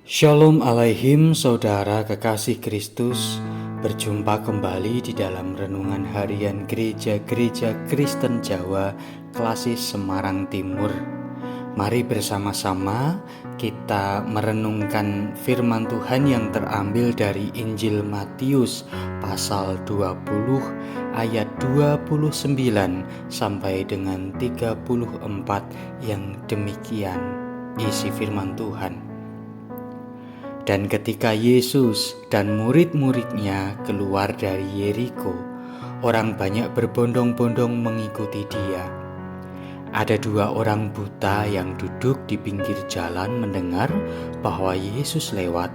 Shalom alaihim saudara kekasih Kristus. Berjumpa kembali di dalam renungan harian Gereja-Gereja Kristen Jawa Klasis Semarang Timur. Mari bersama-sama kita merenungkan firman Tuhan yang terambil dari Injil Matius pasal 20 ayat 29 sampai dengan 34 yang demikian isi firman Tuhan. Dan ketika Yesus dan murid-muridnya keluar dari Yeriko, orang banyak berbondong-bondong mengikuti Dia. Ada 2 orang buta yang duduk di pinggir jalan mendengar bahwa Yesus lewat,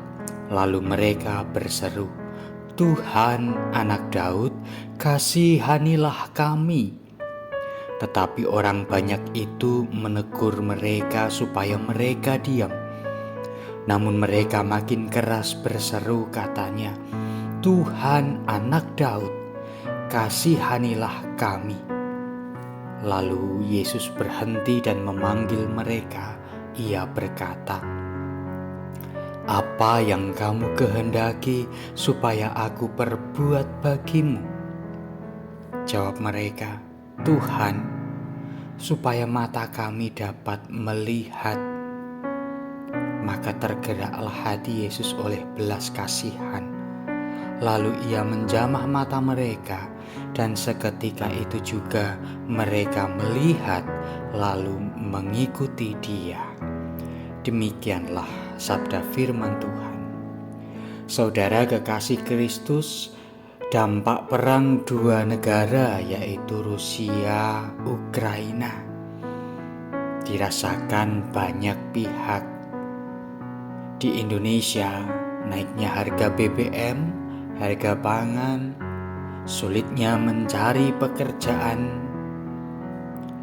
lalu mereka berseru, "Tuhan, Anak Daud, kasihanilah kami." Tetapi orang banyak itu menegur mereka supaya mereka diam. Namun mereka makin keras berseru, katanya, "Tuhan, Anak Daud, kasihanilah kami." Lalu Yesus berhenti dan memanggil mereka. Ia berkata, "Apa yang kamu kehendaki supaya aku perbuat bagimu?" Jawab mereka, "Tuhan, supaya mata kami dapat melihat." Maka tergeraklah hati Yesus oleh belas kasihan. Lalu ia menjamah mata mereka, dan seketika itu juga mereka melihat lalu mengikuti Dia. Demikianlah sabda firman Tuhan. Saudara kekasih Kristus, dampak perang 2 negara yaitu Rusia, Ukraina dirasakan banyak pihak. Di Indonesia, naiknya harga BBM, harga pangan, sulitnya mencari pekerjaan,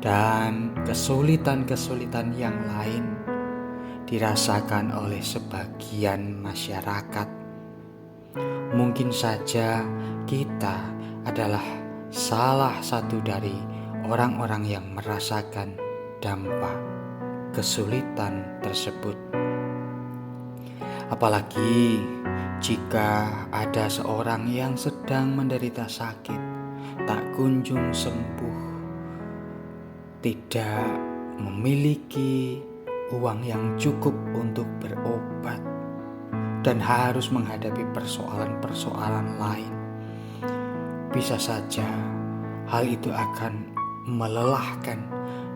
dan kesulitan-kesulitan yang lain dirasakan oleh sebagian masyarakat. Mungkin saja kita adalah salah satu dari orang-orang yang merasakan dampak kesulitan tersebut. Apalagi jika ada seorang yang sedang menderita sakit, tak kunjung sembuh, tidak memiliki uang yang cukup untuk berobat, dan harus menghadapi persoalan-persoalan lain. Bisa saja hal itu akan melelahkan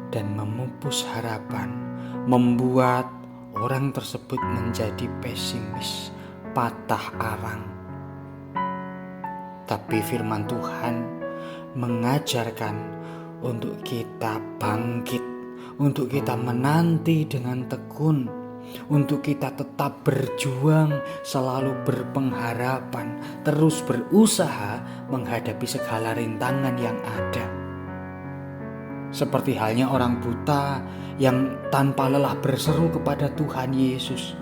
dan memupus harapan, membuat orang tersebut menjadi pesimis, patah arang. Tapi firman Tuhan mengajarkan untuk kita bangkit, untuk kita menanti dengan tekun, untuk kita tetap berjuang, selalu berpengharapan, terus berusaha menghadapi segala rintangan yang ada. Seperti halnya orang buta yang tanpa lelah berseru kepada Tuhan Yesus.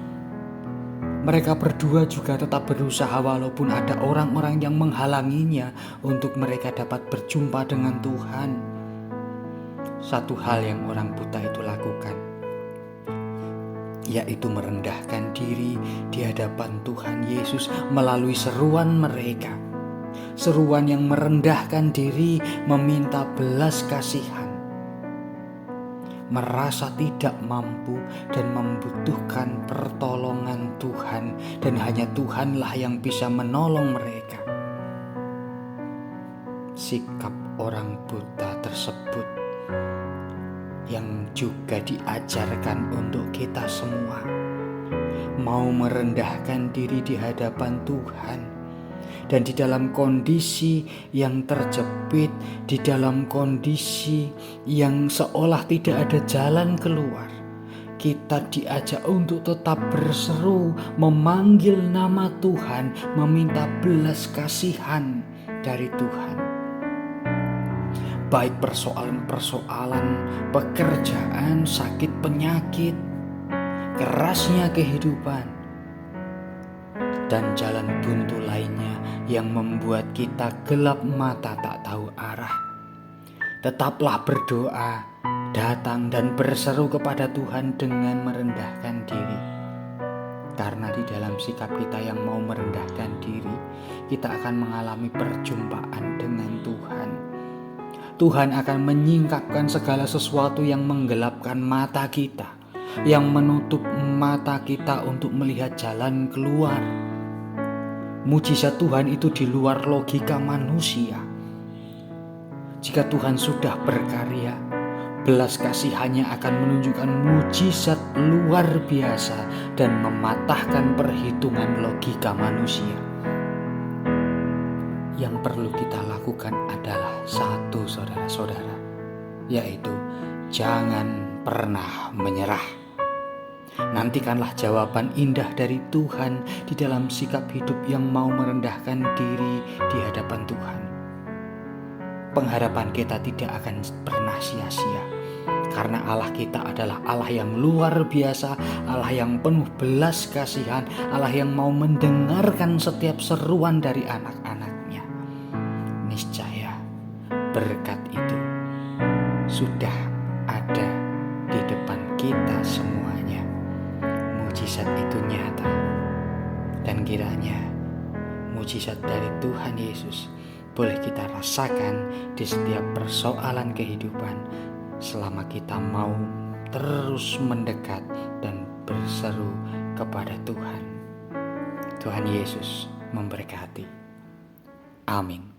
Mereka berdua juga tetap berusaha walaupun ada orang-orang yang menghalanginya untuk mereka dapat berjumpa dengan Tuhan. Satu hal yang orang buta itu lakukan, yaitu merendahkan diri di hadapan Tuhan Yesus melalui seruan mereka. Seruan yang merendahkan diri, meminta belas kasihan, merasa tidak mampu dan membutuhkan pertolongan Tuhan, dan hanya Tuhanlah yang bisa menolong mereka. Sikap orang buta tersebut yang juga diajarkan untuk kita semua, mau merendahkan diri di hadapan Tuhan, dan di dalam kondisi yang terjepit, di dalam kondisi yang seolah tidak ada jalan keluar, kita diajak untuk tetap berseru, memanggil nama Tuhan, meminta belas kasihan dari Tuhan. Baik persoalan-persoalan pekerjaan, sakit penyakit, kerasnya kehidupan, dan jalan buntu lainnya yang membuat membuat kita gelap mata tak tahu arah. Tetaplah berdoa, datang dan berseru kepada Tuhan dengan merendahkan diri. Karena di dalam sikap kita yang mau merendahkan diri, kita akan mengalami perjumpaan dengan Tuhan. Tuhan akan menyingkapkan segala sesuatu yang menggelapkan mata kita, yang menutup mata kita untuk melihat jalan keluar. Mujizat Tuhan itu di luar logika manusia. Jika Tuhan sudah berkarya, belas kasihannya akan menunjukkan mujizat luar biasa dan mematahkan perhitungan logika manusia. Yang perlu kita lakukan adalah satu, saudara-saudara, yaitu jangan pernah menyerah. Nantikanlah jawaban indah dari Tuhan di dalam sikap hidup yang mau merendahkan diri di hadapan Tuhan. Pengharapan kita tidak akan pernah sia-sia, karena Allah kita adalah Allah yang luar biasa, Allah yang penuh belas kasihan, Allah yang mau mendengarkan setiap seruan dari anak-anaknya. Niscaya berkat itu sudah ada di depan kita semuanya. Mujizat itu nyata, dan kiranya mujizat dari Tuhan Yesus boleh kita rasakan di setiap persoalan kehidupan selama kita mau terus mendekat dan berseru kepada Tuhan. Tuhan Yesus memberkati. Amin.